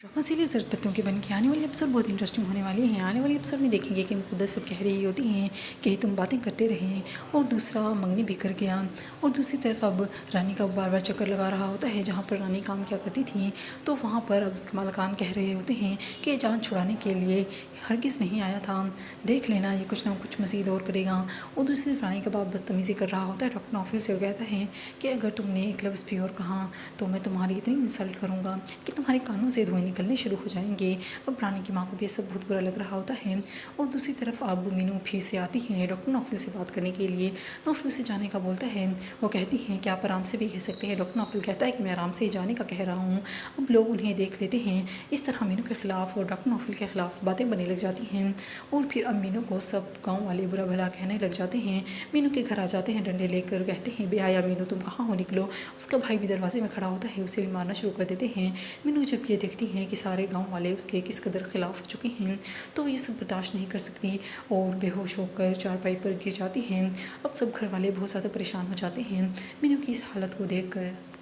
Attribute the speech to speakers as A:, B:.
A: Drama serial ज़रूरत पत्तों के बन के आने वाली एपिसोड बहुत इंटरेस्टिंग होने वाली हैं। आने वाली एपिसोड में देखेंगे कि मुक़द्दस सब कह रही होती हैं कि तुम बातें करते रहे और दूसरा मंगनी भी कर गया। और दूसरी तरफ अब रानी का बार बार चक्कर लगा रहा होता है जहाँ पर रानी काम क्या करती थी, तो वहाँ पर अब उसके मालकान कह रहे होते हैं कि जान छुड़ाने के लिए हरगिज़ नहीं आया था, देख लेना ये कुछ ना कुछ मज़ीद और करेगा। और दूसरी तरफ रानी का बाप बदतमीज़ी कर रहा होता है डॉक्टर नौफिल से और कहता है कि अगर तुमने एक लफ्ज़ भी और कहा तो मैं तुम्हारी इतनी इंसल्ट करूँगा कि तुम्हारे कानों से धुएँ निकलने शुरू हो जाएंगे। अब रानी की माँ को भी ये सब बहुत बुरा लग रहा होता है। और दूसरी तरफ अब मीनू फिर से आती है डॉक्टर नौफिल से बात करने के लिए। नौफिल से जाने का बोलता है, वो कहती हैं कि आप आराम से भी कह सकते हैं। डॉक्टर नौफिल कहता है कि मैं आराम से ही जाने का कह रहा हूँ। अब लोग उन्हें देख लेते हैं। इस तरह मीनू के ख़िलाफ़ और डॉक्टर नौफिल के ख़िलाफ़ बातें बनने लग जाती हैं। और फिर अब मीनू को सब गाँव वाले बुरा भला कहने लग जाते हैं। मीनू के घर आ जाते हैं डंडे लेकर, कहते हैं बेहया मीनू तुम कहाँ हो, निकलो। उसका भाई भी दरवाजे में खड़ा होता है, उसे भी मारना शुरू कर देते हैं। मीनू जब ये देखती हैं कि सारे गाँव वाले उसके किस कदर ख़िलाफ़ हो चुके हैं तो ये सब बर्दाश्त नहीं कर सकती और बेहोश होकर चारपाई पर गिर जाती हैं। अब सब घर वाले बहुत ज़्यादा परेशान हो जाते हैं मीनू की इस हालत को देखकर।